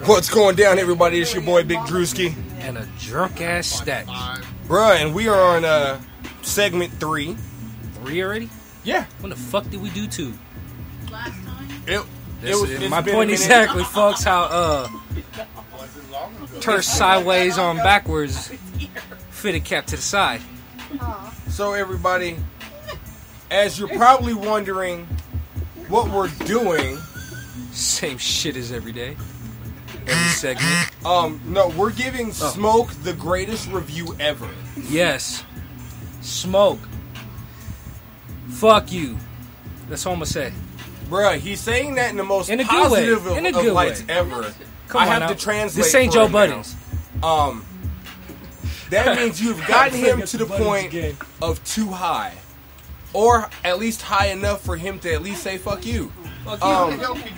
What's going down, everybody? It's your boy Big Drewski and a drunk ass stack, bruh, and we are on segment 3. 3 already? Yeah. When the fuck did we do 2? Last time. It's my been point a minute. exactly, folks. How turn sideways on backwards, fitted cap to the side. So everybody, as you're probably wondering what we're doing, Same shit as every day. Every segment. no, we're giving Smoke the greatest review ever. Yes. Smoke. Fuck you. That's all I'm gonna say. Bruh, he's saying that in the most In a good way. positive In a of good lights way. ever. Come I on have now. to translate. This ain't for Joe him now. Buttons. That means you've gotten him to the point of too high. Or at least high enough for him to at least say fuck you. How can you be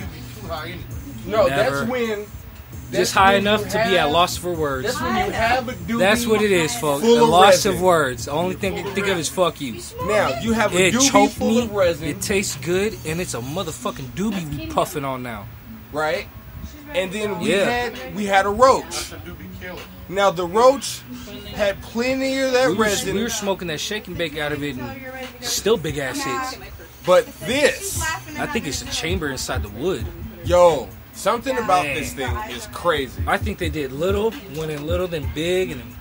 too high anyway? No, Never. that's when... Just high enough to be at loss for words. That's when you have a doobie. That's what it is, folks. full The of loss resin. of words. The only thing I can think of is fuck you. Now, you have a It doobie choked full me. of resin, It tastes good, and it's a motherfucking doobie we puffing on now. right? And then we Yeah. had a roach. That's a doobie killer. Now, the roach had plenty of that We resin, were smoking that shake and bake out of it, and still big ass hits. but this, I think it's a chamber inside the wood. yo, something about Man. this thing is crazy. I think they did little, went in little, then big, and then,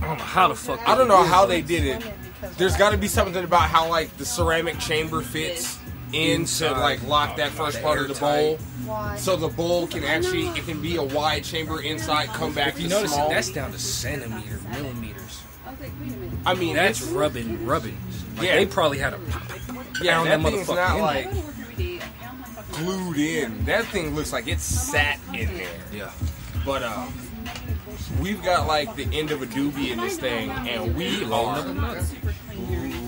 I don't know how the fuck. I don't know did how it. they did it. There's got to be something about how, like, the ceramic chamber fits in to, like, lock that first part of the bowl. So the bowl can actually, it can be a wide chamber inside, come back If you to notice small. it, that's down to centimeters, millimeters. I mean, That's it's, rubbing. Like, Yeah. they probably had to yeah, pound that that thing's motherfucker not, in like, there. glued in. That thing looks like it's sat in there. Yeah. But, we've got, like, the end of a doobie in this thing, and we are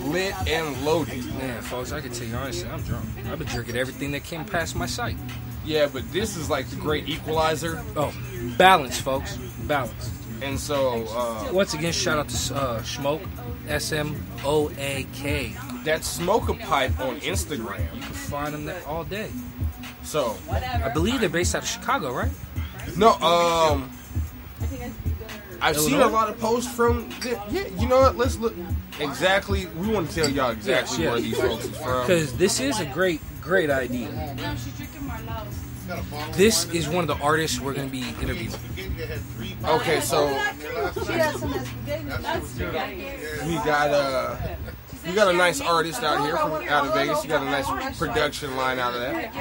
lit and loaded. Man, folks, I can tell you honestly, I'm drunk. I've been drinking everything that came past my sight. Yeah, but this is, like, the great equalizer. Oh, balance, folks. Balance. And so, Once again, shout out to Smoke, SMOAK. that Smoke a Pipe on Instagram. You can find them there all day. So, I believe they're based out of Chicago, right? no, I've seen a Illinois? lot of posts from. Yeah, you know what? Let's look. Exactly, we want to tell y'all exactly Yes, where yes. these folks is from. Because this is a great idea. This is one of the artists we're going to be interviewing. Okay, so we got a nice artist out here from out of Vegas. You got a nice production line out of that.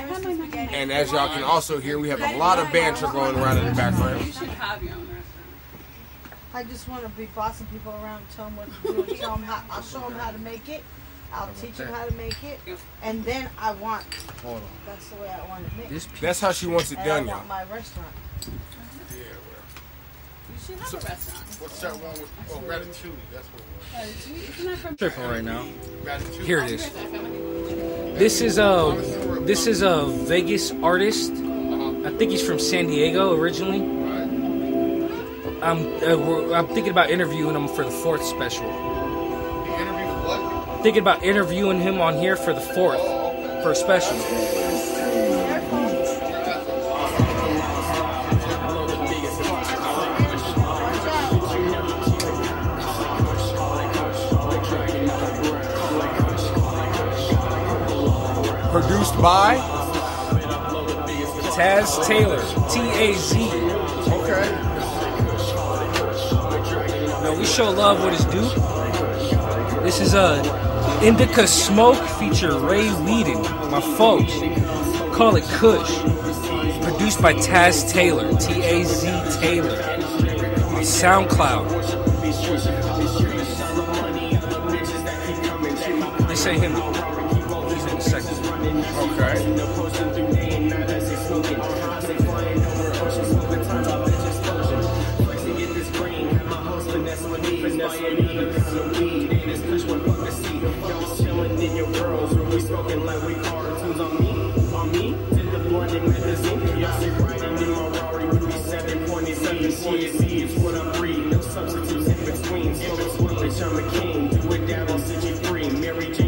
And as y'all can also hear, we have a lot of banter going around in the background. I just want to be bossing people around and tell them what to do. And tell them I'll show them how to make it. I'll teach them how to make it. And then I want, Hold on. that's the way I want it mixed. This piece. That's how she wants it And done, I y'all. want my restaurant. You should have a restaurant. What's that one with Ratatouille? That's what it was. Tripping right now. Ratatouille. Here it is. This is a Vegas artist. I think he's from San Diego originally. I'm thinking about interviewing him for the 4th special. The interview what? Thinking about interviewing him on here for the 4th for a special. Produced by. Taz Taylor, T-A-Z. Okay. No, we show love what is due. This is a Indica Smoke feature Ray Whedon, my folks. Call it Kush. Produced by Taz Taylor, T-A-Z Taylor. On SoundCloud. This ain't him. He's in a second. Okay.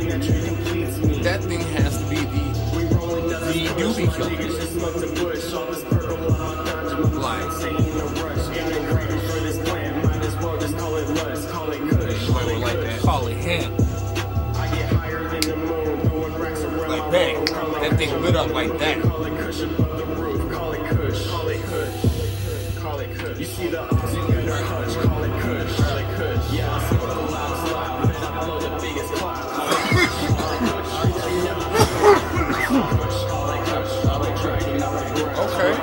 That thing has to be the doobie killer. Like, call it him. Like, bang, that thing lit up like that. You see the Kush, call it Kush, yeah, I see the lifestyle, man, I blow the biggest cloud. Okay.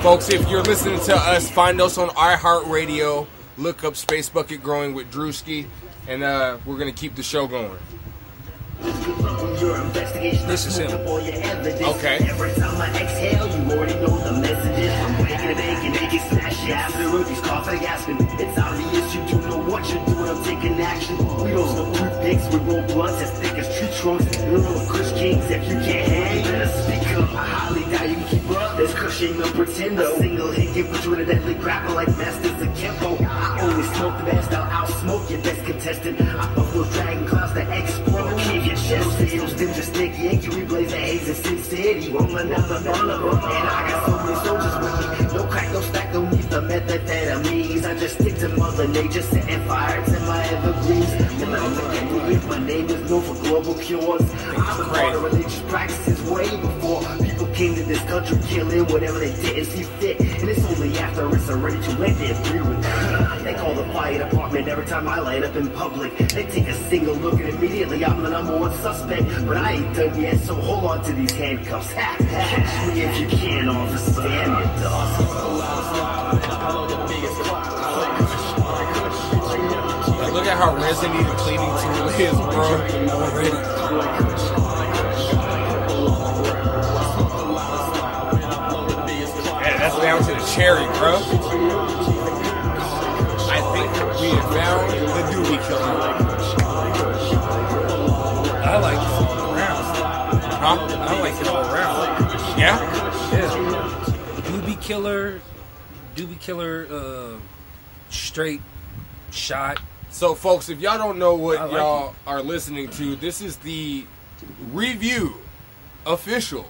Folks, if you're listening to us, find us on iHeartRadio. Look up Space Bucket Growing with Drewski, and we're going to keep the show going. This is him. Okay. Every time I exhale, you already know the messages. I'm waking and baking, making smash after rookies coughing, gasping. It's obvious you do know what you're doing. I'm taking action. We don't smoke toothpicks with roll blunts as thick as tree trunks. Little Kush Kings, if you can't hang, better speak up. I highly doubt you can keep up. There's Cushing no pretend. A single hit can put you in a deadly grapple like Masters of Kempo. I only smoke the best. I'll outsmoke your best contestant. I puff those dragon clouds that explode. Keep your chest. Them just stick Yankee, we blaze the haze in Sin City. Rolling down the burner, and I got so many soldiers with me. No crack, no stack, no need the methamphetamines. I just stick to Mother Nature, setting fire to my evergreens. And I'm looking with my name is known for global cures. I'm a part of religious practices way before people came to this country, killing whatever they didn't see fit. And it's only after it's already too late they agree with that. They call the fire department every time I light up in public. They take a single look and immediately I'm the number one suspect. But I ain't done yet, so hold on to these handcuffs. Catch me if you can, officer. Damn you, dog. Like, look at how Resident Evil cleaning tool is, bro. Already. Yeah, that's down to the cherry, bro. I think we have found the doobie killer. I like it all around. Huh? I like it all around. Yeah? Yeah. Doobie killer, straight shot. So, folks, if y'all don't know what I like y'all are listening to, this is the review official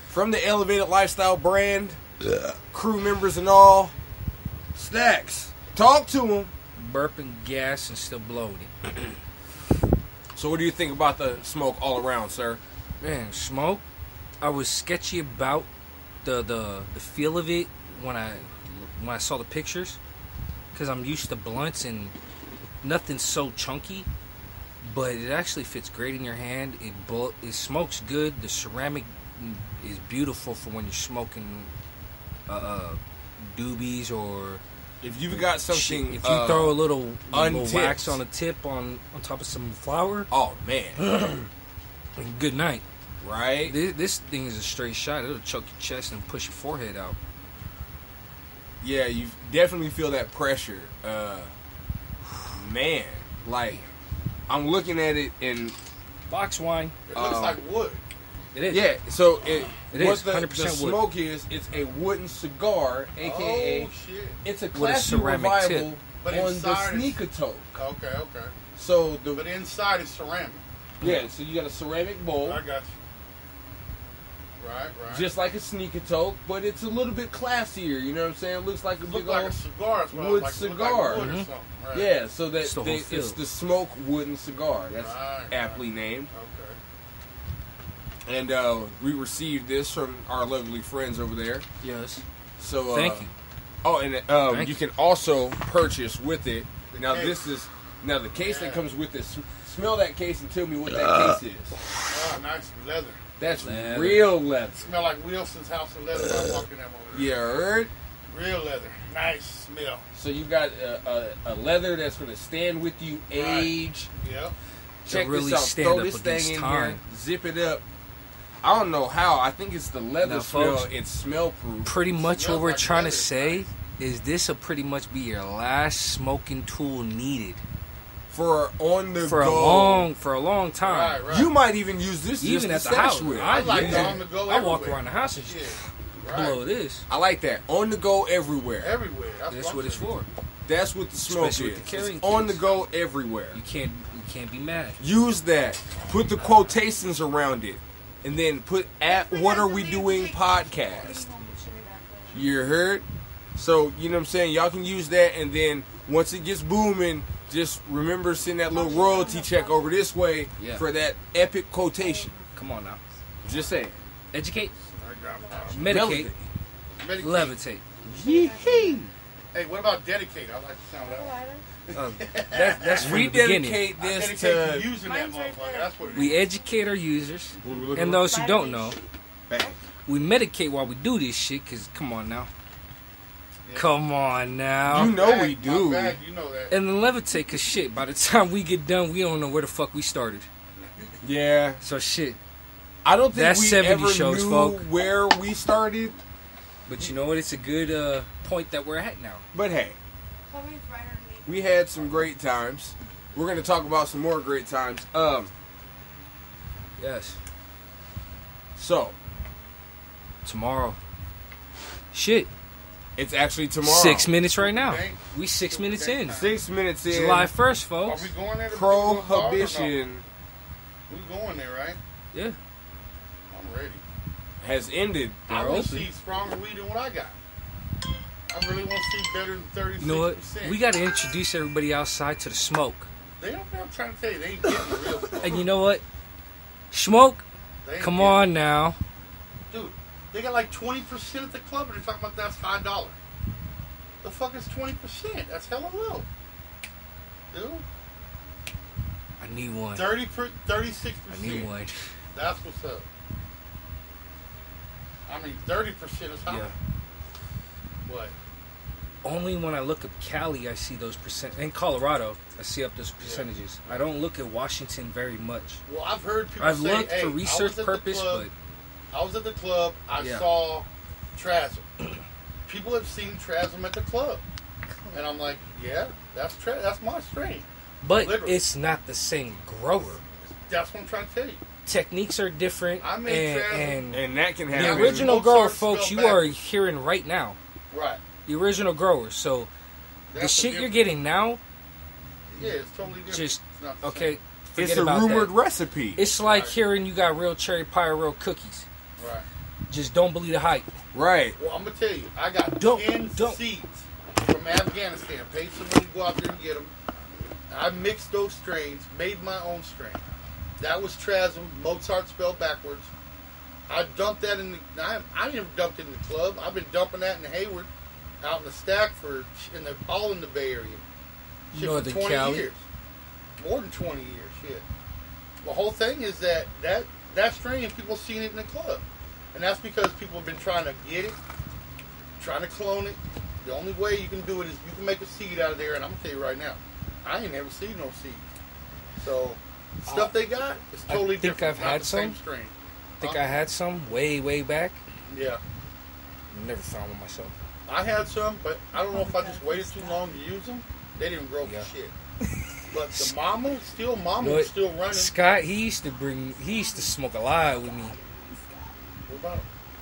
from the Elevated Lifestyle brand, crew members and all. Stacks, talk to them. Burping gas and still bloated. So what do you think about the smoke all around, sir? Man, smoke. I was sketchy about the feel of it when I saw the pictures, because I'm used to blunts and nothing's so chunky, but it actually fits great in your hand. It smokes good. The ceramic is beautiful for when you're smoking doobies, or if you've got something, if you throw a little wax untipped on a tip on top of some flour. Oh man, good night. Right? This thing is a straight shot. It'll choke your chest and push your forehead out. Yeah, you definitely feel that pressure. Man, like, I'm looking at it and box wine. It looks like wood. It is. Yeah, so it what is the 100% smoke is, it's a wooden cigar, aka it's a with a classy ceramic revival tip. But on the inside is- sneaker toke. Okay. So But inside is ceramic. yeah, so you got a ceramic bowl, I got you. Right. just like a sneaker toke, but it's a little bit classier. You know what I'm saying? It looks like a Look big like old a cigar. Is what wood I like. cigar. Look like wood or something. Right. Yeah, so that It's the whole feel. it's the smoke wooden cigar. That's Right. aptly named. Okay. And we received this from our lovely friends over there. Yes. So Thank you. Oh, and Thank you can also purchase with it. Now case. this is the case that comes with this. Smell that case and tell me what that case is. Oh, nice leather. That's Leather. real leather. Smell like Wilson's House of Leather when I walk in that one. You heard? Real leather. Nice smell. So you got a leather that's going to stand with you, age. Yeah. Check really this out. stand Throw up this thing against in time. here. Zip it up. I don't know how. I think it's the leather Now, smell. folks, It's smell proof. Pretty much Smells what we're like trying to leather. say is this will pretty much be your last smoking tool needed For on the for go. a long time. Right. You might even use this Even just at to the house. stash with. I like do. it on the go I walk everywhere. around the house and Yeah. blow this. I like that. On the go everywhere. Everywhere. That's what it's for. That's what the smoke Especially is. with the carrying It's on the case. go everywhere. You can't be mad. Use that. Put the quotations around it. And then put at What Are We Doing podcast. You heard? So, you know what I'm saying? Y'all can use that, and then once it gets booming, just remember send that little royalty check over this way for that epic quotation. Come on now. Just saying. Educate, medicate, levitate. Yee-hee. Hey, what about dedicate? I like the sound of that. That's from We the beginning. dedicate I this dedicate to... using that motherfucker. That's what it is. We educate our users What we looking and for? those who don't know. Bang. We medicate while we do this shit, because come on now. Come on now. You know Bag, we do. my bag, you know that. And then levitate, because shit, by the time we get done, we don't know where the fuck we started. Yeah. So shit. I don't think That's we 70 ever shows, knew folk. where we started. But you know what? It's a good point that we're at now. But hey, we had some great times. We're going to talk about some more great times. Yes. So, Tomorrow. Shit. it's actually tomorrow. 6 minutes right now. Dang. We 6 minutes in. 6 minutes in. July 1st, Are folks. we going there to Prohibition We going there, right? Yeah. I'm ready. has ended. I They're want to open. see stronger weed than what I got. I really want to see better than 36%. You know what? We got to introduce everybody outside to the smoke. They don't, I'm trying to tell you, they ain't getting the real stuff. And you know what? Smoke, They ain't come getting- on now. Dude, they got like 20% at the club and they're talking about that's high dollar. The fuck is 20%? That's hella low. Dude, I need one. 36%. I need one. That's what's up. I mean, 30% is high. Yeah. What? Only when I look up Cali, I see those percent. In Colorado, I see up those percentages. I don't look at Washington very much. Well, I've heard people I've say, looked hey, for I was research at the purpose, club, I was at the club. I Yeah. saw Trasm. People have seen Trasm at the club, and I'm like, yeah, that's my strain. but Literally. it's not the same grower. That's what I'm trying to tell you. Techniques are different, I made Trasm. and And that can the happen. original Mozart grower, spelled folks, you backwards. are hearing right now. Right. The original grower. So the That's shit the you're difference. getting now, Yeah, it's totally different. just It's not the okay. same. Forget It's a about rumored that. recipe. It's like Right. hearing you got real cherry pie or real cookies. Right. Just don't believe the hype. Right. Well, I'm gonna tell you, I got Don't- 10 don't. seeds from Afghanistan. Paid somebody to go out there and get them. I mixed those strains, made my own strain. That was Trasm, Mozart spelled backwards. I dumped that in the. I never dumped it in the club. I've been dumping that in Hayward, out in the stack all in the Bay Area. Shit, Northern for 20 Cali. years, more than 20 years. Shit. The whole thing is that strain, people seen it in the club. And that's because people have been trying to get it, trying to clone it. The only way you can do it is you can make a seed out of there, and I'm going to tell you right now, I ain't never seen no seed. So, stuff they got is totally think different. I've not had the same some. strain. I think I had some way back. Yeah. Never found one myself. I had some, but I don't know if I just waited too long to use them. They didn't grow Yeah. for shit. But the mama You know was what? still running. Scott, he used to smoke a lot with me. What about 'em?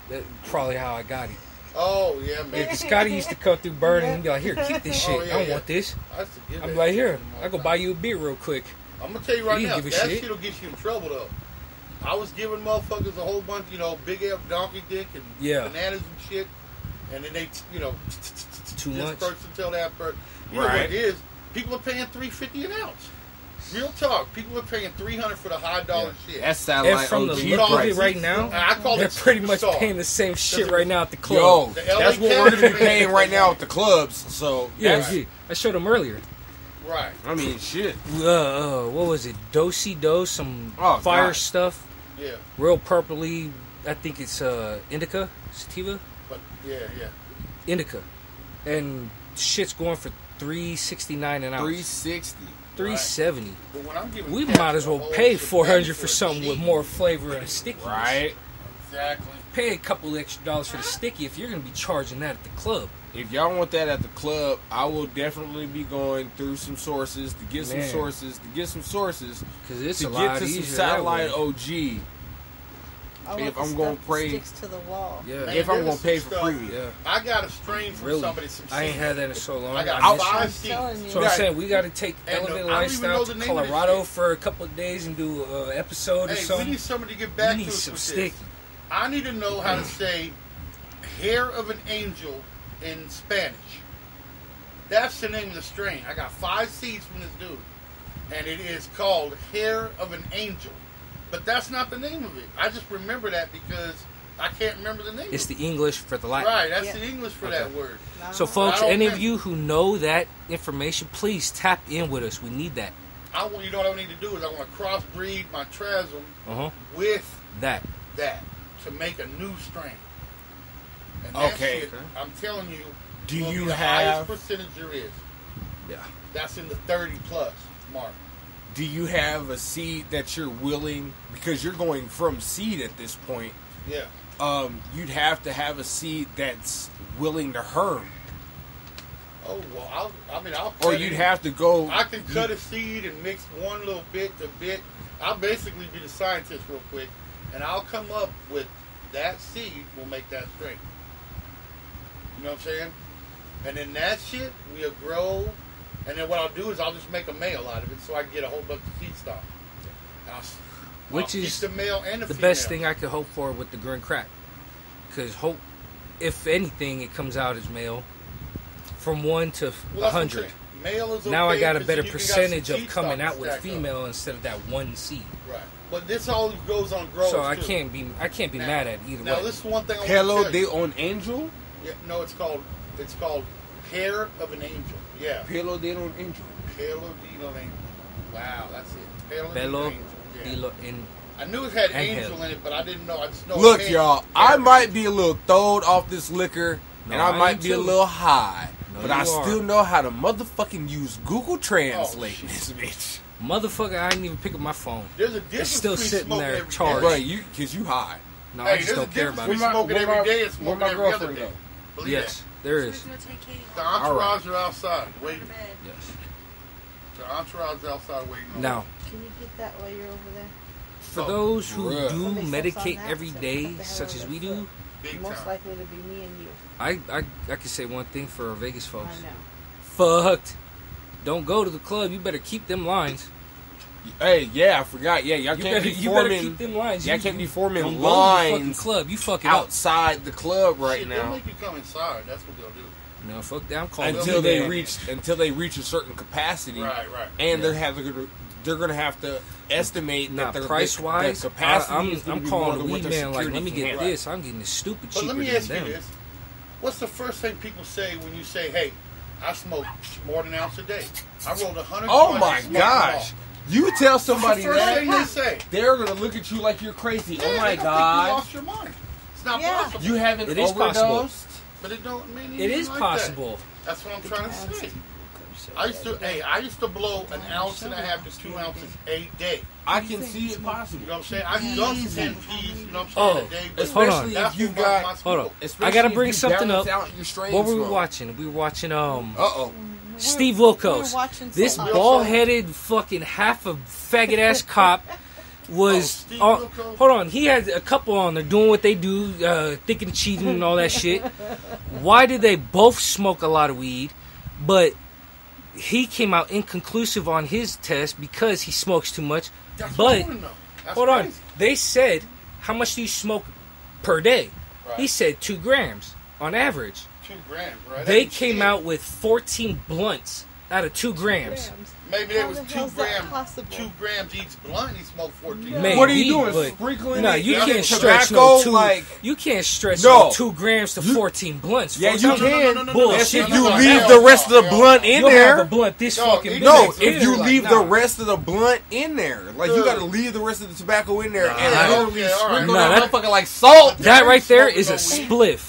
That's probably how I got it. Oh, yeah, Yeah, man. 'cause Scotty used to come through Burn and be like, "Here, keep this shit. Oh, yeah, I don't yeah. want this." I used to give I'm that like, shit "Here, to them all I go the buy time. you a beer real quick." I'm gonna tell you right He now, didn't give a that shit. shit'll get you in trouble though. I was giving motherfuckers a whole bunch, big ass donkey dick and Yeah. bananas and shit, and then they, Too this much. person tell that person. You know what Right. it is? People are paying $3.50 an ounce. Real talk. People are paying $300 for the high dollar shit. That's And satellite from the OG look of price. it right now, I call they're it pretty much superstar. paying the same shit it right was- now at the Yo, club. The LA that's what we're Cavs going to be paying paying right the now money. at the clubs. So, Yeah, that's- yeah. I showed him earlier. Right. I mean, shit. What was it? Do-si-do, some Oh, fire God. stuff. Yeah. Real purpley. I think it's indica, sativa, But yeah. indica, and shit's going for $3.69 an ounce. 360. $3.70. But when I'm giving We cats might as a well whole pay shebang $400 for something with cheap. more flavor and stickiness. Right? Exactly. Pay a couple extra dollars for the sticky if you're going to be charging that at the club. If y'all want that at the club, I will definitely be going through some sources to get some Man. sources to get some sources Because it's to a get lot to some easier that satellite way. OG. want if the I'm gonna stuff that pray, sticks to the wall. Yeah. Man, if I'm there gonna was pay some for stuff. premium. Yeah. I got a strain from Really? somebody. Some I ain't seed. had that in so long. I got I missed 5 it. I'm seeds. telling you. So I'm Right. saying we got to take And, Elevated I don't even know Lifestyle the to name of this Colorado shit. for a couple of days and do an episode or Hey, we something. need somebody to get back We to need us some with sticky. this. I need to know how to say "hair of an angel" in Spanish. That's the name of the strain. I got 5 seeds from this dude, and it is called "Hair of an Angel." But that's not the name of it. I just remember that because I can't remember the name. It's of the English for the Latin. it. Right. That's Yeah. the English for Okay. that word. So, Uh-huh. folks, I don't any of remember. you who know that information, please tap in with us. We need that. I want you know what I need to do is I want to crossbreed my Trasm with That. that to make a new strain. And that Okay. shit, I'm telling you, Do will be you the have- highest percentage there is? Yeah. That's in the 30 plus mark. Do you have a seed that you're willing, because you're going from seed at this point, Yeah. you'd have to have a seed that's willing to herm. Oh well, I'll. Or cut you'd it. have to go. I can cut a seed and mix one little bit to bit. I'll basically be the scientist real quick, and I'll come up with that seed will make that strain. You know what I'm saying? And then that shit will grow, and then what I'll do is I'll just make a male out of it, so I can get a whole bunch of seed stock. And Which I'll keep is the male and the The female. best thing I could hope for with the green crack. Because hope, if anything, it comes out as male. From 1 to Well, that's what I'm 100. saying. Male is Now I okay got a 'cause better you can got percentage some of seed coming stock out with a stacked up. female instead of that one seed. Right. But this all goes on growers So I too. can't be Now- mad at either Now way. this is one thing I Hello, want to de tell you. un angel. Yeah, no, it's called Hair of an Angel. Yeah. Hello, de un angel. Pelo de un Angel. Wow, that's it. Pelo de Belo un Angel. Yeah. Dilo in. I knew it had Angel. angel in it, but I didn't know. I just know. Look, it had y'all, hair. I might be a little throwed off this liquor, No, and I I might am be a too. little high, No, but you I are. still know how to motherfucking use Google Translate shit. this bitch. Motherfucker, I didn't even pick up my phone. There's a difference still between sitting smoking there every charged. day. Right, because you high. No, Hey, I just there's a don't care difference about between it. smoking every day and smoking every other day. Believe Yes, there is. that. The entourage are outside waiting. Yes. The entourage is outside waiting. on Now, Can you get that while you're over there? for those who Bruh. do Somebody steps on medicate that, every so day, cut the hell such out as of we that do, them. Big Most time. likely to be me and you. I can say one thing for our Vegas folks. I know. Fucked. Don't go to the club. You better keep them lines. Hey, yeah, I forgot. Yeah, y'all You can't better, be you better keep forming. them lines. Y'all You- can't be forming don't go to the fucking lines club. You fuck it up. outside the club right Shit, they'll now make you come inside. That's what they'll do. No, fuck that. I'm calling until you they man. reach a certain capacity, Right. and Yeah. they're gonna have to estimate Nah, that their price wise, the capacity I'm is gonna be calling more the than what weed their man. Like, security let me can get handle. this. I'm getting this stupid But cheaper let me than ask you them. this: what's the first thing people say when you say, "Hey, I smoke more than an ounce a day. I rolled 100." Oh my gosh! You tell somebody First thing that, they say. they're gonna look at you like you're crazy. Yeah, Oh they my don't think you god! lost your mind. It's not Yeah. possible. You haven't It is overdosed? possible. But it don't mean It anything is like possible. That. That's what I'm trying to say. I used to blow an ounce and a half to 2 ounces a day. I can see it possible. You know what I'm saying? I've done some 10 P's, you know what I'm saying, Oh, a day. But hold on. Especially that's if you what my got. smoke. Hold on. Especially I gotta if bring you something balance up. out your strain What were we smoke. watching? We were watching Uh-oh. Steve We were Wilkos. watching This some- bald-headed fucking half a faggot ass cop was. Steve on, Wilkos? hold on, he had a couple on there doing what they do, thinking cheating and all that shit. Why did they both smoke a lot of weed, but he came out inconclusive on his test because he smokes too much? That's what I But wanna know. That's hold on, crazy. they said, "How much do you smoke per day?" Right. He said 2 grams on average. 2 grams, right? They That's came shit. out with 14 blunts out of 2 grams. Maybe there How was the 2 hell's that grams. possible? 2 grams each blunt. He smoked 14. Maybe, What are you doing? but- Sprinkling No, it you in can't stretch tobacco? no 2. Like, You can't stretch No. no 2 grams to 14 blunts. yeah, folks. you I'm- can. Bullshit. That's if No, you no, leave hell the no, rest of the hell blunt no. in You'll have a there. blunt this No, fucking it- big. No, Big if you Like, leave nah. the rest of the blunt in there, like you Dude. got to leave the rest of the tobacco in there and Nah. literally Okay, all right. sprinkle Nah, that that- motherfucker like salt. That right there Smoking is a no weed. spliff.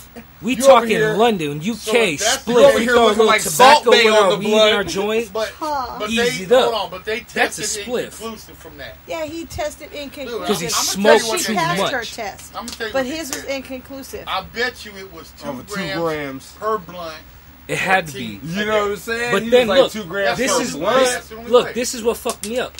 We You over talking here- London, So UK, if that's the- you spliff. over We here throw a looking little like tobacco Salt Bae with on our the weed blunt. in our joint. But, Huh. but Easy they, up. hold on, but they That's a tested spliff. inconclusive from that. Yeah, he tested Dude, inconclusive. Because he I'm gonna smoked tell you what she too they passed did. much. her test, I'm gonna tell you but what they his was did. inconclusive. I bet you it was 2 Over 2 grams, grams. per blunt. It had to be. You know what I'm saying? But He then was like look, 2 grams this per is blunt. That's the only way. look. This is what fucked me up.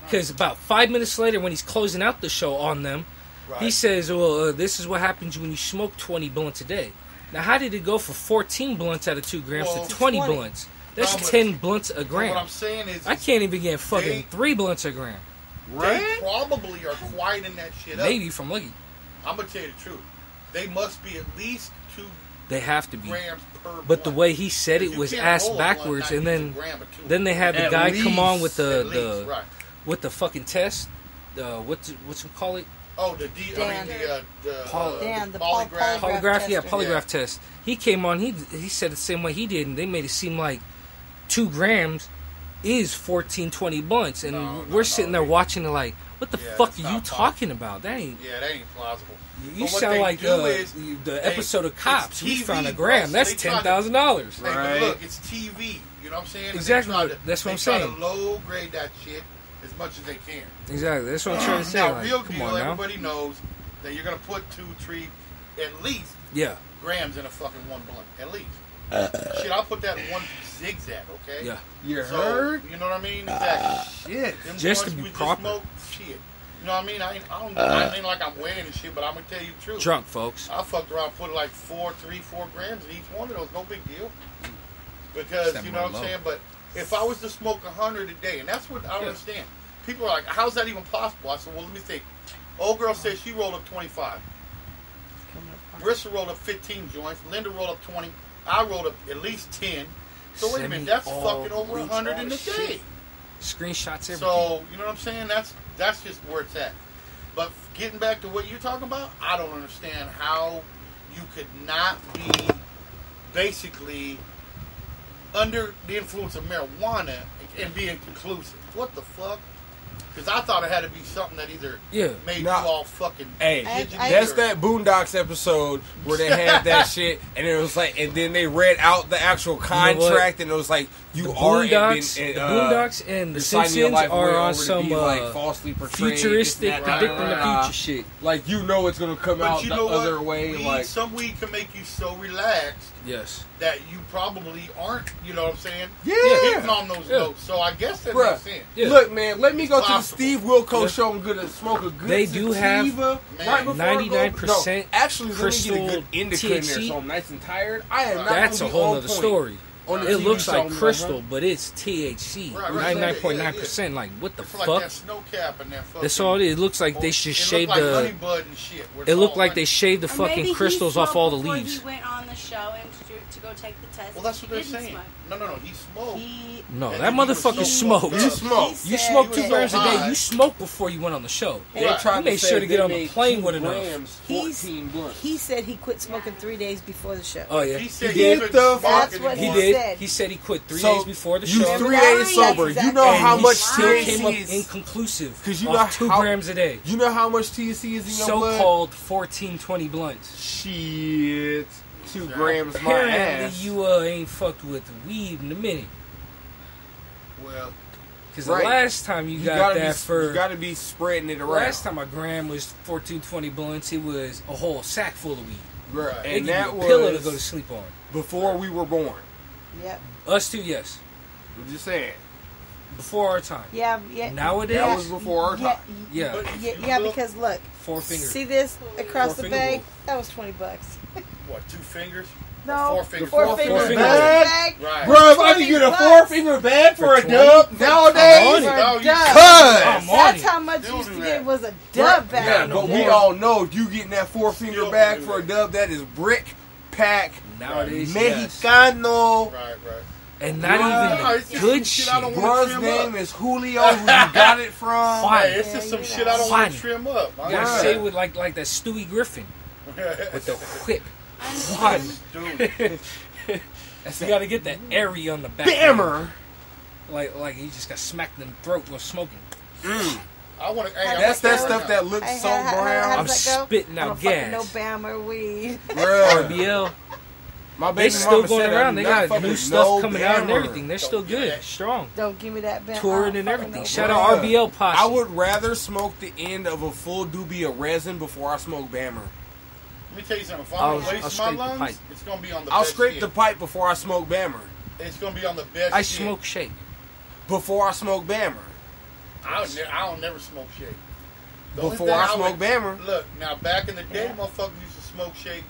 Because about 5 minutes later, when he's closing out the show on them, Right. He says, well, this is what happens when you smoke 20 blunts a day. Now, how did it go from 14 blunts out of 2 grams Well, to 20 20. blunts? That's No, but- 10 blunts a But gram. what I'm saying is, I can't even get fucking They- 3 blunts a gram. they probably are quieting that shit up. Maybe from Lucky. I'm gonna tell you the truth. They must be at least 2 They have to be. grams per. But the blunt. way he said it 'Cause you was can't ass roll a blunt backwards, not and using then a gram or two. then they had the At guy come on least, with At the least, right. with the fucking test. What's you call it? Oh, the Dan. Dan, the polygraph. Polygraph, yeah, tester. polygraph test. He came on. He said the same way he did, and they made it seem like 2 grams is 14, 20 blunts, and No, we're sitting there watching it like, what the Yeah, fuck that's are you not talking about? That ain't. Yeah, that ain't plausible. You But what sound they like do is the episode of it's Cops. We TV, found a bro, gram. so That's they try to- $10,000. Hey, but Right. look, it's TV. You know what I'm saying? And Exactly, They try to, that's what I'm they try saying. to low grade that shit as much as they can. Exactly. That's what I'm trying to say. Now, Like, real come deal, on now. everybody knows that you're gonna put 2, 3, at least Yeah. grams in a fucking one blunt. At least. Shit, I'll put that in one zigzag. Okay. Yeah. You So, heard? you know what I mean? Exactly. Shit. Them Just to joints be we just proper. smoke, shit. You know what I mean? I ain't like I'm weighing and shit, but I'm gonna tell you the truth. Drunk, folks. I fucked around, put like 4 grams in each one of those. No big deal. Because Step you know what I'm low. saying. But if I was to smoke 100 a day, and that's what I don't Yeah. understand. People are like, "How's that even possible?" I said, "Well, let me think." Old girl said she rolled up 25. Marissa rolled up 15 joints. Linda rolled up 20. I rolled up at least 10. So wait a Send minute, me that's all fucking over the 100 in a shit. day. Screenshots, everything. So you know what I'm saying? That's just where it's at. But getting back to what you're talking about, I don't understand how you could not be basically under the influence of marijuana and be inconclusive. What the fuck? Because I thought it had to be something that either Yeah. made Nah. you all fucking. Hey, fidgety that's or- that Boondocks episode where they had that shit, and it was like, and then they read out the actual what? contract, and it was like, you the are Boondocks, the Boondocks and the you're signing your Simpsons life are away on over to some be, like, falsely portrayed, futuristic, this, that, predicting the da, da, da. future shit. Like, you know it's gonna come But out you the know what? other way. Weed, Like, some weed can make you so relaxed Yes. that you probably aren't. You know what I'm saying? Yeah. Hitting on those Yeah. notes. So I guess that Bruh. makes sense. Yeah. look, man, let me go to the possible. Steve Wilkos Yeah. show and get a smoke a good They do have sativa Man. right before I go. 99% No, actually, let me crystal get a good indica in there, THC. so I'm nice and tired. I am not That's a gonna be whole on other point story. on the It TV looks show, like man. crystal, but it's THC. Right, right. 99.9%. Like, what the It's like fuck? that snow cap and that fucking. That's all it is. It looks like they should it shave looked like honey the. bud and shit. where It it's looked all like honey. they shaved the Or maybe fucking he crystals off smoked all the before leaves. He went on the show and to go take the test. Well, that's She what they're didn't saying. smoke. No, he smoked. He, No, And that then he was motherfucker so smoked. fucked You up. smoke. he You said smoked he 2 was grams so a day. high. You smoked before you went on the show. They Right. tried You made to sure say to get they on the made plane 2 with enough. grams, He's- 14 blunts. he said he quit smoking 3 days before the show. Oh yeah, He said did couldn't the smoke fuck- That's what he anymore. he did. said. He said he quit 3 So, days before the you show. 3 That's days sober. exactly- You know and how he much still came up THC is. inconclusive 'Cause you off know 2 how- grams a day. You know how much THC is in your blood? So-called 14-20 blunts. Shit. 2 grams my Apparently, ass. you ain't fucked with weed in a minute. Well, Because Right. the last time you got gotta that be, you for... gotta be spreading it around. Last time a gram was 14-20 blunts, it was a whole sack full of weed. Right. Right. They And give that you a pillow to was go to sleep on. before we were born. Yep. Us too, yes. I'm just saying. Before our time. Yeah. Nowadays, That was before our time. yeah, but if you Yeah, look- because look, 4 fingers. see this across the Four-finger bag? rule. That was $20. what, 2 fingers? No, Or 4 fingers. four Four-finger fingers finger across the bag? bag. Right. Bro, if I could get a $20. 4-finger bag for a 20? dub nowadays, For a No, you dub. cuz. I'm on That's it. how much Still used do to that. get was a dub bag. Yeah, no but we more. all know you getting that 4-finger Still bag do for a that. dub, that is brick pack Nowadays, yes. Mexicano. Right. And not Bruh. even No, the it's just good some shit. shit I don't want Bruh's to trim name up. is Julio, who you got it from. Why? Hey, it's just Yeah, some you shit know. I don't want Fine. to trim up. You gotta Right. say it with like that Stewie Griffin with the whip. One. Dude, You gotta get that airy on the back. Bammer. Like he just got smacked in the throat while smoking. I want to. Hey, That's that I'm stuff that looks Hey, so how brown. I'm does that go? spitting I out don't fucking gas. know Bama weed. Bruh. RBL. My They baby still mama going said around. I'm They not got fucking new stuff no coming out and Bammer. everything. They're still good, Yeah. strong, Don't give me that Bama. touring I and don't everything. fucking Shout know out Bruh. RBL posse. I would rather smoke the end of a full doobie of resin before I smoke Bammer. Let me tell you something. If I'll- I'm gonna I'll waste my scrape the lungs, pipe. it's gonna be on the. I'll best scrape shit. the pipe before I smoke Bammer. It's gonna be on the best. I shit. smoke shake. Before I smoke Bammer. I don't never smoke shit. The only Before thing I would- smoked Bammer. Look, now back in the day, motherfuckers used to smoke shake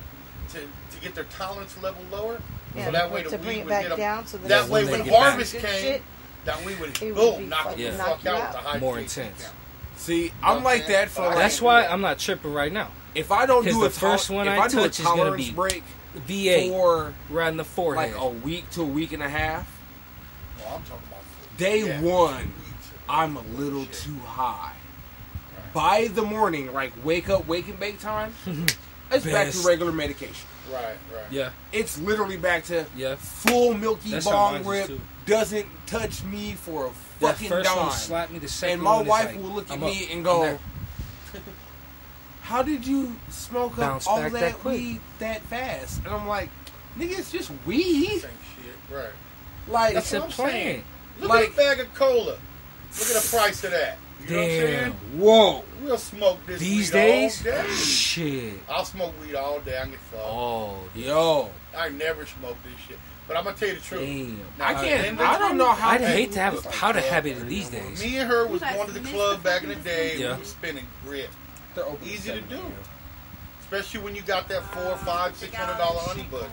to get their tolerance level lower. Yeah, So that way to the bring weed it would back get them. down. So That way when when they get harvest back. came, Shit, that we would it would boom be knock fucking the knock fuck you out out. with the high More THC intense. count. See, I'm like that for like, That's why I'm not tripping right now. if I don't 'Cause do the a first one if I I do a touch is gonna tolerance be break V8 for right in the forehead. like a week to a week and a half, Well, I'm talking about day yeah, one, weeds. I'm a little Shit. too high. By the morning, like wake and bake time, it's back to Best. regular medication. Right, right. Yeah, It's literally back to yeah. full milky That's how bong mine is, rip. too. Doesn't touch me for a That fucking first one dime. slapped me. The second And my one is wife like, will look at I'm me up. and I'm go, there. "How did you smoke up Bounce all back that that quick." weed that fast?" And I'm like, "Nigga, it's just weed." Same shit. Right. Like, That's It's a what I'm saying. plan. Look Like- at a bag of cola. Look at the price of that. You know what I'm Damn. saying? whoa. We'll smoke this These weed days, all day. shit. I'll smoke weed all day. I can get fucked. Oh, Yo, I never smoked this shit. But I'm gonna tell you the truth. damn. Now, I at the can't. end of I the don't know how. I'd hate to have how to have it in these When days. me and her was You guys going to the missed club the back in the fucking day. Yeah. We were spinning grip, They're open easy to 7 do. a.m. especially when you got that $400, $500, $600 honey bud.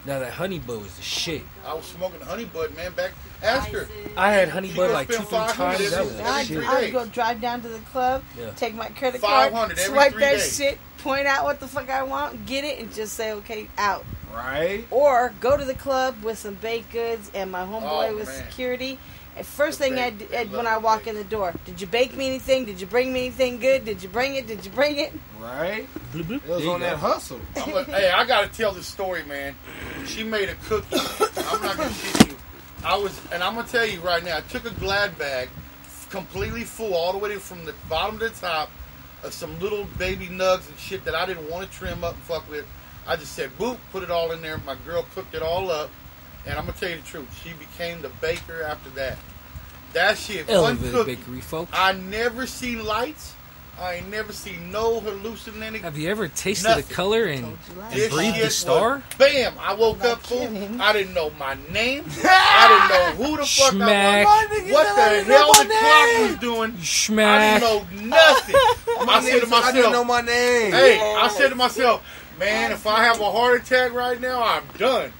Now that honey bud was the shit. I was smoking honey bud, man. Back, ask her. I had honey You bud gonna like 2-3 spend 500 times. That every was day. the I'd, shit. Three I'd days. go drive down to the club, Yeah. take my credit card, 500 every swipe 3 that days. shit, point out what the fuck I want, get it, and just say, okay, out. Right? Or go to the club with some baked goods and my homeboy Oh, with man. security. And first The thing I baked- did I when love I the walk baked. in the door, did you bake me anything? Did you bring me anything good? Did you bring it? Did you bring it? Right? Bloop, bloop. It was There you on that go. hustle. I'm like, hey, I gotta tell this story, man. She made a cookie. I'm not gonna shit you. And I'm gonna tell you right now. I took a Glad bag, completely full, all the way from the bottom to the top, of some little baby nugs and shit that I didn't want to trim up and fuck with. I just said, boop, put it all in there. My girl cooked it all up, and I'm gonna tell you the truth. She became the baker after that. That shit, one Elevated cookie. bakery, folks. I never see lights. I ain't never see no hallucinating. Have you ever tasted Nothing. the color and Told you last And This breathe shit the was- star? Bam! I woke Not up, fool. kidding. I didn't know my name. I didn't know who the fuck Schmack. I was. What the hell the clock was doing. I Schmack? didn't know nothing. I said to I didn't know myself, my name. hey, I said to myself, man, if I have a heart attack right now, I'm done.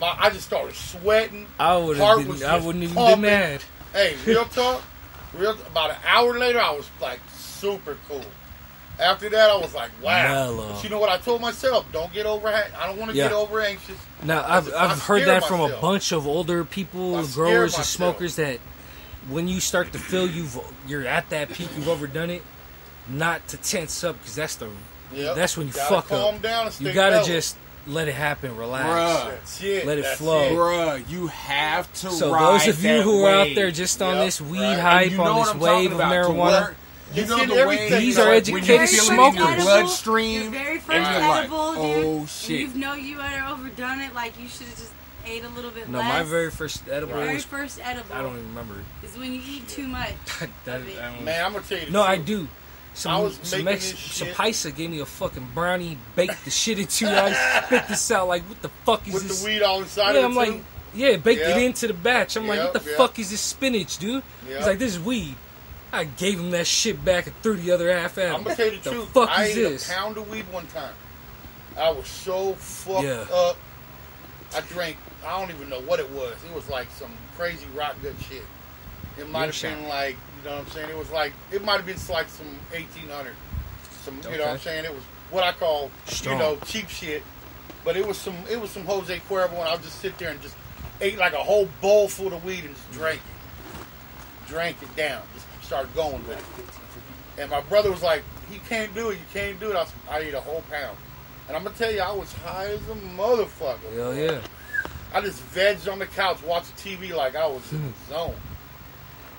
I just started sweating. I would Heart have was been. I just wouldn't even pumping. been mad. Hey, real talk. About an hour later, I was like super cool. After that, I was like, wow. Mellow. But you know what I told myself? Don't get over. I don't want to get Yeah. over anxious. Now I I've heard scared that from a myself. bunch of older people, I scared growers and myself. smokers, that when you start to feel you're at that peak, you've overdone it, not to tense up, because that's Yep. that's when you Gotta fuck calm up. down and stay You gotta mellow. just let it happen, relax. Bruh. That's it. Let it That's flow. it. Bruh, you have to So ride those of you that who are out wave. there just on Yep, this weed right. hype, And you know on what this I'm wave talking of about, to marijuana, work. You It's know in the way everything. These Like, are when educated you feel it in your smokers. bloodstream. Your very and first you're like, edible, dude. oh And shit. you know you had overdone it. Like you should have just ate a little bit no, less. my very first edible Very was, first edible I don't even remember. is when you eat too much. That- of it. I don't- Man, I'm gonna tell you the No, I truth. do. I was Some making this some shit- paisa gave me a fucking brownie, baked the shit into it. I spit this out like, what the fuck is With this? the weed all inside Yeah, of I'm it like, too. yeah, baked Yeah. it into the batch. I'm like, what the Yeah. fuck is this spinach, dude? Yeah. He's like, this is weed. I gave him that shit back and threw the other half at him. I'm gonna tell you the the truth. fuck I is ate this? a pound of weed one time. I was so fucked Yeah. up. I drank. I don't even know what it was. It was like some crazy rock good shit. It might have Moonshine. been like, you know what I'm saying? It was like, it might have been like some 1800. Some, you know what I'm Okay. saying? It was what I call, Strong. you know, cheap shit. But it was some Jose Cuervo, and I'll just sit there and just ate like a whole bowl full of weed and just drank it down. Just started going with it. And my brother was like, "You can't do it. You can't do it." I ate a whole pound, and I'm gonna tell you, I was high as a motherfucker. Hell yeah. I just vegged on the couch watching TV like I was in the zone.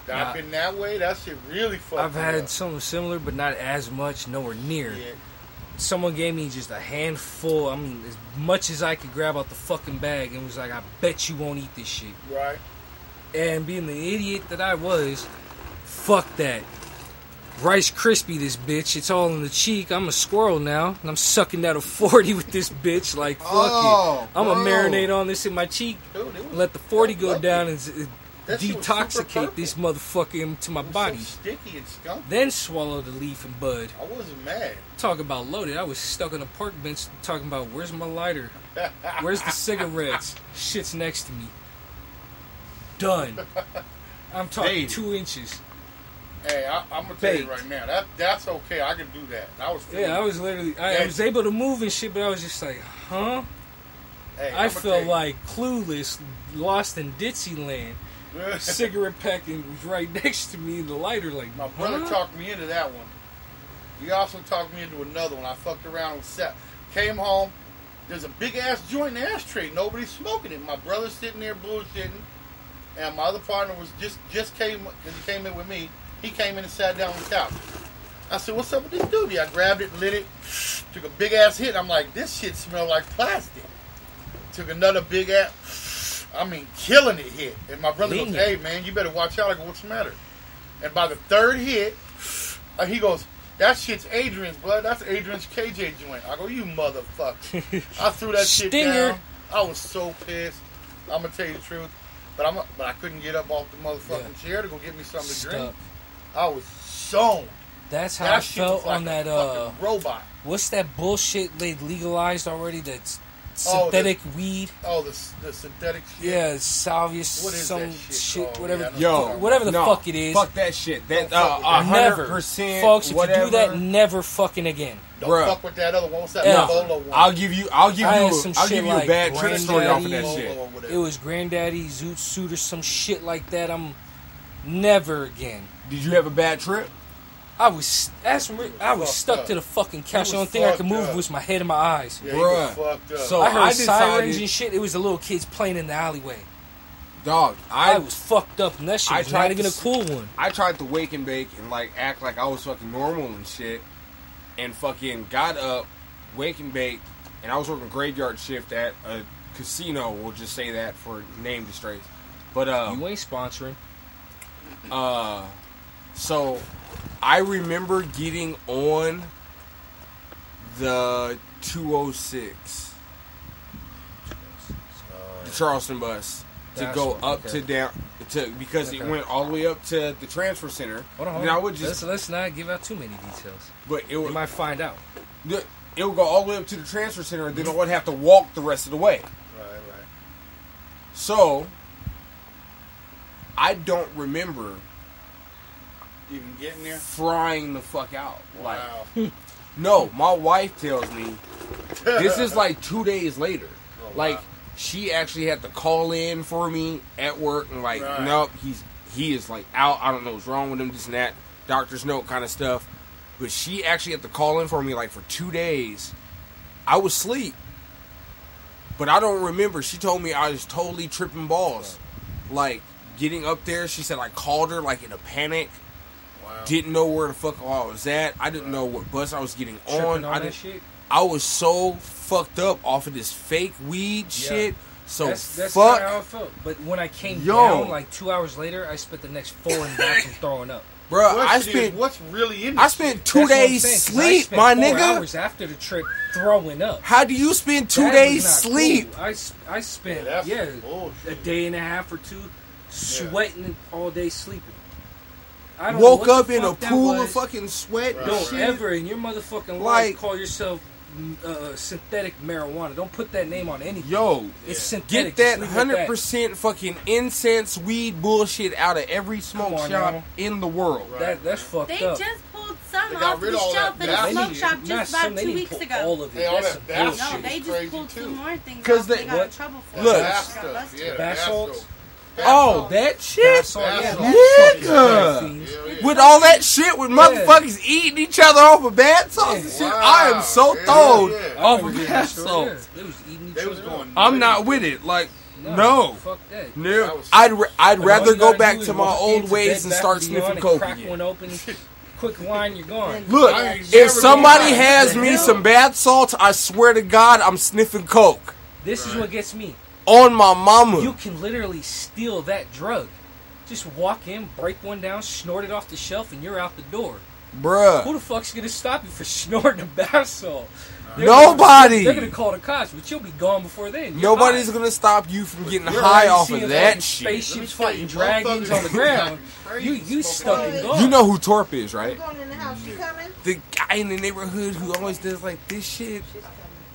Nah. I've been that way. That shit really fucked I've me had up. something similar, but not as much, nowhere near. Yeah. Someone gave me just a handful, I mean, as much as I could grab out the fucking bag, and was like, I bet you won't eat this shit. Right. And being the idiot that I was, fuck that. Rice Krispie this bitch. It's all in the cheek. I'm a squirrel now, and I'm sucking out a 40 with this bitch. Like, fuck Oh, it. I'm going to bro. marinate on this in my cheek, Dude, it was let the 40 go lovely. down, and That shit was super detoxicate this motherfucker into my It was body. so sticky and skunky. Then swallow the leaf and bud. I wasn't mad. Talk about loaded. I was stuck on a park bench talking about where's my lighter? Where's the cigarettes? Shit's next to me. Done. I'm talking Hey. 2 inches. Hey, I'm gonna tell you Baked. right now. That's okay. I can do that. I was. Yeah, I was literally. I Yeah. was able to move and shit, but I was just like, huh? Hey, I I'ma felt tell you. like Clueless, lost in Dixieland. Cigarette packet was right next to me, the lighter, like, My brother huh? talked me into that one. He also talked me into another one. I fucked around with Seth. Came home. There's a big ass joint in the ashtray. Nobody's smoking it. My brother's sitting there bullshitting, and my other partner was just came because he came in with me. He came in and sat down on the couch. I said, "What's up with this doobie?" I grabbed it, lit it, took a big ass hit. I'm like, "This shit smells like plastic." Took another big ass, I mean, killing it hit. And my brother goes, Lenient. "Hey man, you better watch out." I go, "What's the matter?" And by the third hit, he goes, "That shit's Adrian's, blood. That's Adrian's KJ joint." I go, "You motherfucker." I threw that shit Stinger. down. I was so pissed. I'm gonna tell you the truth. But I couldn't get up off the motherfucking chair to go get me something to drink. Stuck. I was zoned. That's how That I shit felt was like on that, a fucking robot. what's that bullshit they legalized already? That's Oh, synthetic weed? Oh, the synthetic shit. Yeah, salvius, What is some that shit shit, called? whatever. Yeah, I know Yo, what whatever the no, fuck it is. Fuck that shit. That Don't fuck with that. 100%. Folks, if whatever. you do that, never fucking again. Don't Bruh. fuck with that other one. What's that? Yeah. Bolo one. I'll give you I had some a shit like bad trip story off of that Granddaddy. shit. Bolo or whatever. It was Granddaddy, Zoot Suit, or some shit like that. I'm never again. Did you have a bad trip? I was fucked stuck up. to the fucking couch. He The only was thing I could fucked move up. was my head and my eyes. Yeah, he was Bruh. fucked up. So I heard I sirens decided- and shit. It was the little kids playing in the alleyway. Dog, I was fucked up, and that shit I was tried not even to a cool one. I tried to wake and bake and like act like I was fucking normal and shit, and fucking got up, wake and bake, and I was working graveyard shift at a casino. We'll just say that for name disgrace. But You ain't sponsoring. so I remember getting on the 206, the Charleston bus, to That's go what- up okay. to down to because it Okay. went all the way up to the transfer center. Hold on, And I would just, let's not give out too many details. but it They would might find out. it would go all the way up to the transfer center, and then I would have to walk the rest of the way. Right. So I don't remember Even getting there. frying the fuck out. Like, Wow. no, my wife tells me this is like 2 days later. Oh, Like, wow. she actually had to call in for me at work and like, Right. nope, he is like out. I don't know what's wrong with him, this and that. Doctor's note kind of stuff. But she actually had to call in for me like for 2 days. I was asleep. But I don't remember. She told me I was totally tripping balls. Like, getting up there, she said I called her like in a panic. Wow. Didn't know where the fuck I was at. I didn't know what bus I was getting Tripping on. on I that didn't, shit. I was so fucked up off of this fake weed shit. So That's kinda fuck. how I felt. But when I came Yo. down, like 2 hours later, I spent the next 4 in the bathroom throwing up. Bruh, Question is, what's really in this I spent 2 That's what I'm days saying, 'cause I sleep, spent my 4 nigga. hours after the trip throwing up. How do you spend 2 That days was not sleep? cool. I spent Yeah, that's a bullshit. day and a half or two sweating all day sleeping. I don't Woke know what up the in a fuck that pool of was. fucking sweat and Don't shit. ever in your motherfucking life Like- call yourself synthetic marijuana. Don't put that name on anything. Yo, It's synthetic. get that Just leave it at 100% fucking incense weed bullshit out of every smoke Come on shop now. in the world. That's fucked They up. just pulled some They got off rid the of all shelf that in a bath- smoke need- shop not just some, about they 2 need to weeks pull ago. all of it. Hey, all That's that some bath bullshit. No, shit they is just crazy, pulled too. some more things 'Cause off. they- They got in what? trouble for Look. it. Bath Got stuff, busted. yeah, Bath salts? Oh, that shit? That's all, yeah, Bath that's salts. fucking Nigga. fiends. With all that shit with motherfuckers eating each other off of bath salts and shit, Wow. I am so Yeah, throwed yeah. off I of remember bath that story, salts. yeah. They was eating each They was other going. up. I'm not with it. Like, no. Fuck that. No. That was- I'd All rather you go gotta back do is to my walk old into ways Bed and Bath start & Beyond sniffing and coke crack again. one open, quick line, you're gone. Look, I ain't if never somebody been has back. me some bath salts, I swear to God, I'm sniffing coke This is what gets me. on my mama. You can literally steal that drug. Just walk in, break one down, snort it off the shelf, and you're out the door. Who Bruh. the fuck's gonna stop you for snorting a bath salt? Nobody. They're gonna call the cops, but you'll be gone before then. You're Nobody's high. gonna stop you from getting You're high already off seeing of fucking that shit. Spaceships fighting dragons on the ground. You stuck and gone. You know who Torp is, I'm right? going in the house. You coming? The guy in the neighborhood who always does like this shit,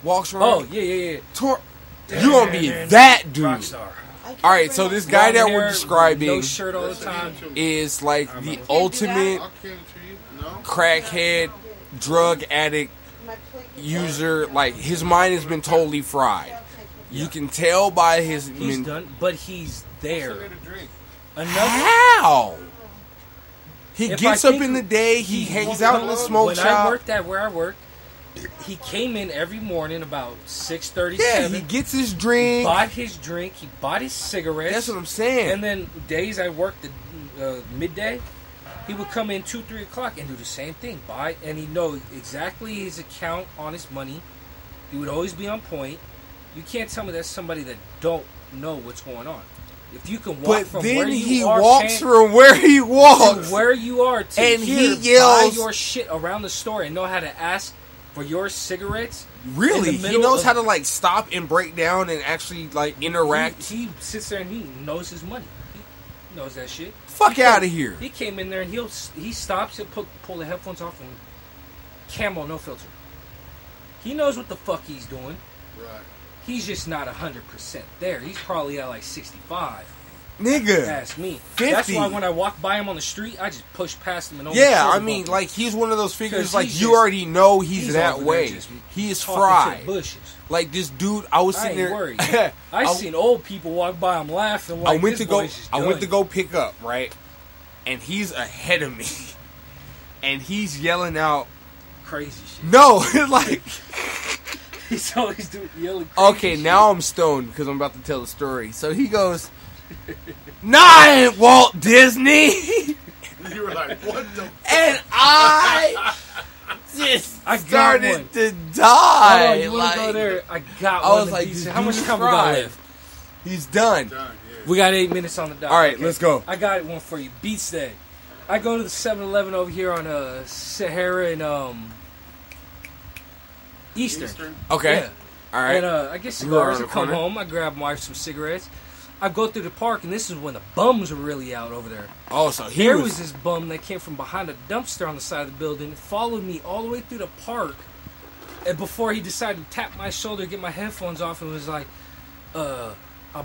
walks around. Oh yeah. Torp. You gonna be that dude. Rockstar. All right, so this guy that we're describing no shirt all the time. is like the ultimate I'll give it to you. No. crackhead, drug addict, My plate. user. Like his mind has been totally fried. You can tell by his. He's done, but he's there. Get a drink. Another. How? He If gets I up think in the day. He hangs out in the smoke when I shop. worked at where I worked, he came in every morning about 6:37. Yeah, he gets his drink. bought his drink. He bought his cigarettes. That's what I'm saying. And then days I worked at midday, he would come in 2-3 o'clock and do the same thing. Buy, and he know exactly his account on his money. He would always be on point. You can't tell me that's somebody that don't know what's going on. If you can walk But from then where you he are, walks from where he walks. to where you are to And here, he yells- buy your shit around the store and know how to ask for your cigarettes. Really, in he the middle knows of- how to like stop and break down and actually like interact. He sits there and he knows his money. He knows that shit. Fuck out of here. He came in there and he stops. He'll pull the headphones off and camo, no filter. He knows what the fuck he's doing. Right. He's just not 100% there. He's probably at like 65. Nigga. Ask me. 50. That's why when I walk by him on the street, I just push past him and over Yeah, shoulder I mean, bump him. like he's one of those figures. 'Cause Like he's you just- already know he's that over there way. just He is talking to fried. the bushes. Like this dude, I was I sitting ain't there. worried. I seen old people walk by him laughing. Like, I went this to go. boy's just I went done. to go pick up, right, and he's ahead of me, and he's yelling out, Crazy shit. "No!" like, He's always doing yelling. Crazy okay, shit. now I'm stoned because I'm about to tell the story. So he goes, "Nah, I ain't Walt Disney," You were like, what the? and I just I got started one. to Hold die. on, you wanna like, go there? I got I one. was like, decent. this How much dude's time we got fried. left? He's done. Done, yeah. We got 8 minutes on the dot. All right, let's go. I got one for you. Beats Day. I go to the 7-Eleven over here on Sahara and Eastern. Okay, Yeah. all right. And I get You are cigars. on I the come corner. home. I grab my wife some cigarettes. I go through the park, and this is when the bums were really out over there. Oh, so he There was. was this bum that came from behind a dumpster on the side of the building, followed me all the way through the park, and before he decided to tap my shoulder, get my headphones off, and was like, I'll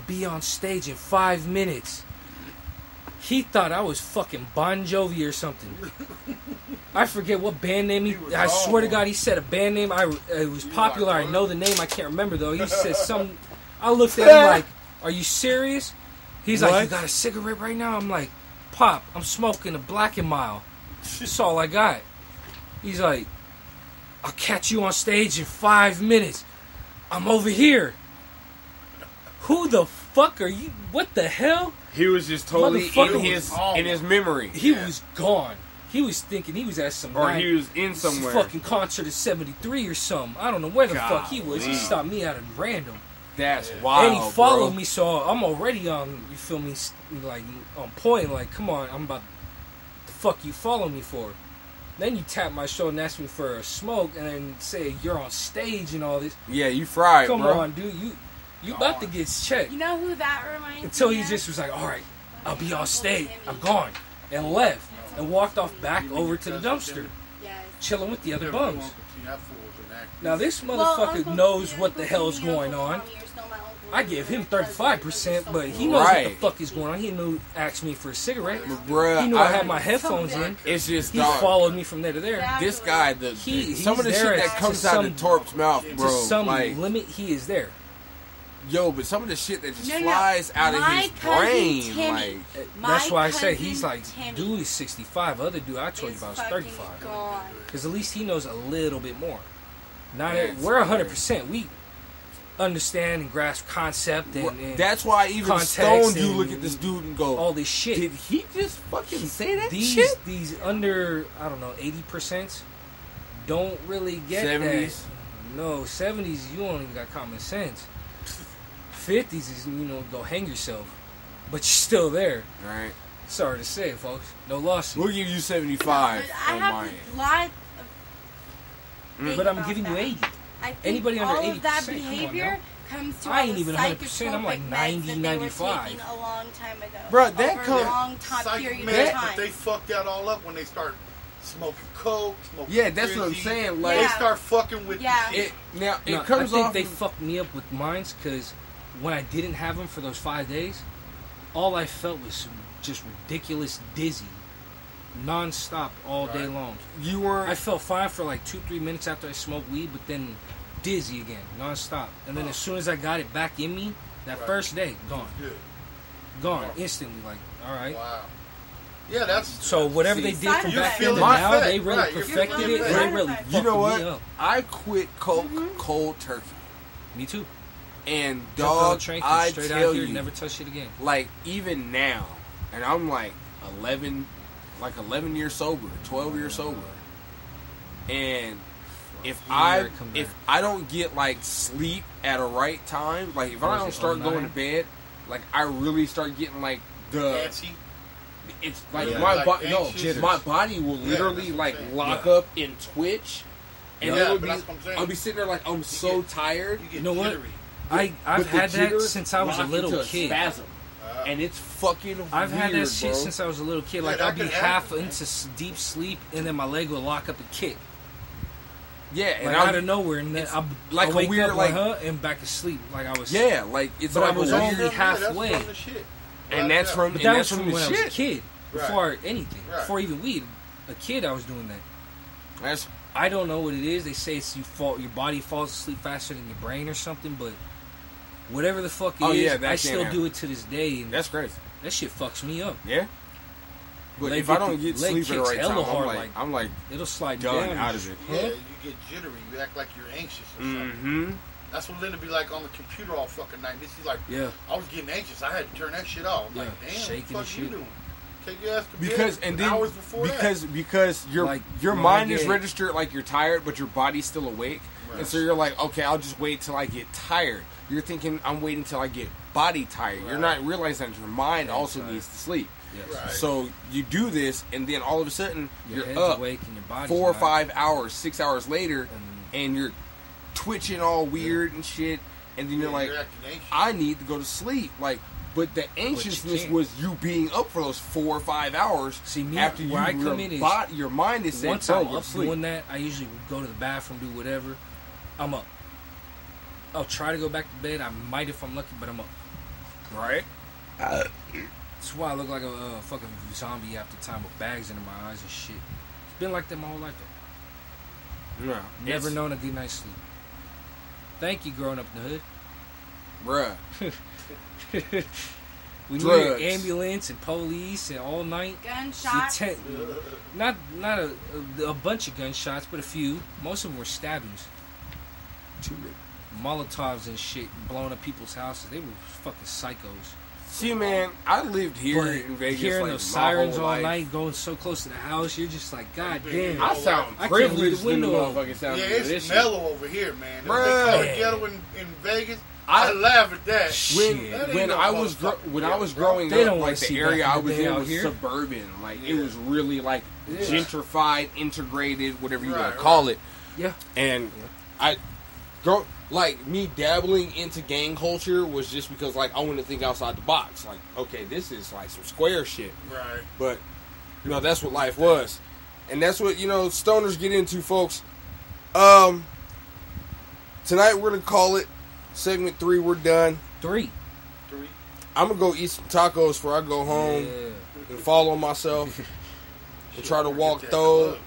be on stage in 5 minutes. He thought I was fucking Bon Jovi or something. I forget what band name he. I swear to God, he said a band name. It was popular. I know the name. I can't remember though. He said some. I looked at him like, "Are you serious?" He's like, What? "You got a cigarette right now?" I'm like, "Pop, I'm smoking a Black and Mild. That's all I got." He's like, "I'll catch you on stage in 5 minutes. I'm over here." Who the fuck are you? What the hell? He was just totally Motherfucker in his memory, He was gone. He was thinking he was at some or night- he was in somewhere. fucking concert at 73 or something. I don't know where the fuck he was. He Golly. stopped me out of random. That's wild. And he followed bro. me, so I'm already on, you feel me, like on point. Like, come on, I'm about the fuck you follow me for. Then you tap my shoulder and ask me for a smoke, and then say you're on stage and all this. Yeah, you fried, Come bro. on, dude, you about to get checked. You know who that reminds Until me he of? just was like, all right, I'll be on stage. I'm gone. And left. And walked off back over to the dumpster. Yes. Chilling with the other bums. That fool was an actor. Now this Well, motherfucker Uncle knows Jim, what the Uncle hell's Jimmy, going Uncle on. Tommy are still my uncle. I give him 35%, but he knows what the Right. fuck is going on. He knew asked me for a cigarette. Bruh, He knew I had my headphones in. It's just He dog. followed me from there to there. This guy, He's some of the shit there that to comes out some- of Torp's mouth, bro. To some like, limit, he is there. yo, but some of the shit that just No, no. flies out of My his cousin brain, Timmy. like, That's My why I say cousin he's like, Timmy dude is 65. Other dude I told you is about was fucking 35. gone. Because at least he knows a little bit more. Not Yeah, we're 100%. We understand and grasp concept and that's why even context stoned you and look at this dude and go, all this shit. did he just fucking say that these shit? these under, I don't know, 80% don't really get 70s? that. No, 70s you don't even got common sense. 50s is, go hang yourself, but you're still there. Right. Sorry to say, folks, no lawsuit. We'll give you 75 But I on have mine. a lot of But I'm about giving you that. 80. I think Anybody under all of that 80%, come on behavior now. comes to I all ain't the even 100%, I'm like psychotropic 90, meds that they 95. were taking a long time ago. Bruh, that over comes- a long time Psych period meds, of time. but they fuck that all up when they start smoking coke, smoking. Yeah, that's what I'm Frizzy. saying. Like They Yeah. start fucking with Yeah. the shit. it comes I think off. they fucked me up with mines because when I didn't have them for those 5 days, all I felt was just ridiculous dizzy, non-stop all day Right. long. You weren't. I felt fine for like 2-3 minutes after I smoked weed, but then dizzy again, non-stop. And then as soon as I got it back in me, that Right. first day, gone. Good. Gone Wow. instantly. Like, all right. Wow. Yeah, that's So whatever they See, did from you're back then to feeling now, effect, they really right, you're perfected feeling it. And they effect. really You fucked You know me what? up. I quit coke cold turkey, Me too. and Jumped on dog, the train, I straight tell out here, you, never touched it again. like even now, and I'm like 11 years sober, 12 years sober, and if Year come back. I don't get like sleep at a right time, like if I Was don't it start going 09? to bed, like I really start getting like the Nancy. it's like Yeah, my like body no anxious. my body will Yeah, literally that's what like I'm saying. lock Yeah. up and twitch, and Yeah, it'll but be that's what I'm saying. I'll be sitting there like I'm so tired. You get You know what? jittery. I've but the had that jitters since I was a lock little into kid. spasm, and it's fucking I've had weird, that shit bro. since I was a little kid. Yeah, Like that I'll be could half happen, man. into deep sleep, and then my leg will lock up and kick, Yeah, and like I'll out of nowhere, and then it's I'll like I'll a wake weird, up like- and back asleep, like I was. yeah, like it's But I like was a only weird, halfway. That's from the shit. and Right, that's yeah. from But and that that's was from from the when I was a shit. kid, Right. before anything, Right. before even weed. A kid, I was doing that. That's I don't know what it is. They say it's your body falls asleep faster than your brain or something, but whatever the fuck it Oh, is, yeah, that I can still happen. do it to this day, and that's crazy. that shit fucks me up. Yeah, but Leg if I get don't the- get leg sleep at the kicks right hella time, hard, I'm like It'll slide done down out of it. Yeah, you get jittery. You act like you're anxious or something. Mm-hmm. That's what Linda be like on the computer all fucking night. This is like, Yeah. I was getting anxious. I had to turn that shit off. I'm like, Yeah, damn, shaking what the fuck and you shit. doing? Take your ass to bed Because and then hours before because your Like, your when mind I is get- registered like you're tired, but your body's still awake, and so you're like, okay, I'll just wait till I get tired. You're thinking I'm waiting till I get body tired. You're Right. not realizing that your mind also right. needs to sleep. Yes. Right. So you do this, and then all of a sudden Your you're head's up awake and your body's 4 or not. 5 hours, 6 hours later, And- and you're twitching all weird and shit, and then that. you're like, You're acting anxious. I need to go to sleep. Like, but the anxiousness can't. was you being up for those 4 or 5 hours. See, me, after you where I come in is your mind is saying, once "Bro, I'm go to up sleep." doing that, I usually go to the bathroom, do whatever. I'm up. I'll try to go back to bed. I might if I'm lucky, but I'm up. Right? That's why I look like a fucking zombie half the time with bags under my eyes and shit. It's been like that my whole life though. No, Never it's- known a good night's sleep. Thank you, growing up in the hood. bruh. When Drugs. you're ambulance and police and all night, Gunshots. not a bunch of gunshots, but a few. Most of them were stabbings, Too many. Molotovs and shit, blowing up people's houses. They were fucking psychos. See, man, I lived here But in Vegas. hearing like, those my sirens whole all life. night, going so close to the house, you're just like, God damn. I sound I can't leave privileged the when the window motherfucking sound Yeah, of it's this shit. mellow over here, man. If they Bruh. call it ghetto in Vegas, I laugh at that. Shit. That ain't When no I was motherfucking when I ghetto, was bro. growing They up, don't like wanna the see area back I in the was day in out was here. suburban. Like it Yeah. was really like gentrified, integrated, whatever you want Right, to call it. Yeah. And I grow like me dabbling into gang culture was just because like I wanted to think outside the box. Like, okay, this is like some square shit. Right. But you know, that's what life was. And that's what, you know, stoners get into, folks. Tonight we're gonna call it segment 3, we're done. 3. I'm gonna go eat some tacos before I go home and follow myself and try to walk through. Oh.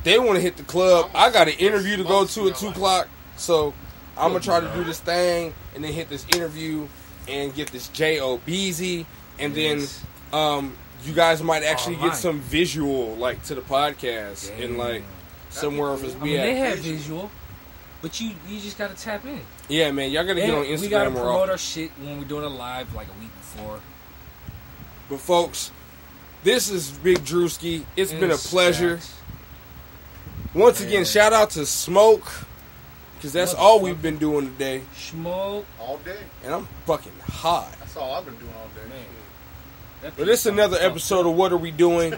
They want to hit the club. I got an interview to go to at 2 o'clock, so I'm gonna try to do this thing and then hit this interview and get this J.O.B.Z. and then you guys might actually get some visual like to the podcast and like somewhere of us I be mean, they at. have visual, but you just gotta tap in. Yeah, man, y'all gotta get on And we gotta Instagram or promote off. our shit when we're doing it live like a week before. But folks, this is Big Drewski. It's been a pleasure. Once again, shout out to Smoke, because that's all we've been doing today. Smoke all day. And I'm fucking hot. That's all I've been doing all day. Man. But this is another episode of What Are We Doing?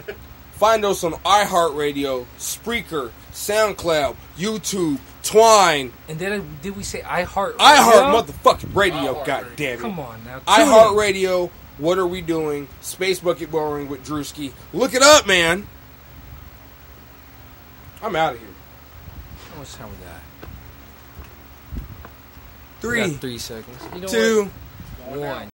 Find us on iHeartRadio, Spreaker, SoundCloud, YouTube, Twine. And then did we say iHeart? Motherfucking radio, goddammit. Come on now. iHeartRadio, What Are We Doing? Space Bucket Bowling with Drewski. Look it up, man. I'm out of here. How much time we got? 3, 3 seconds. You know 2, what? 1.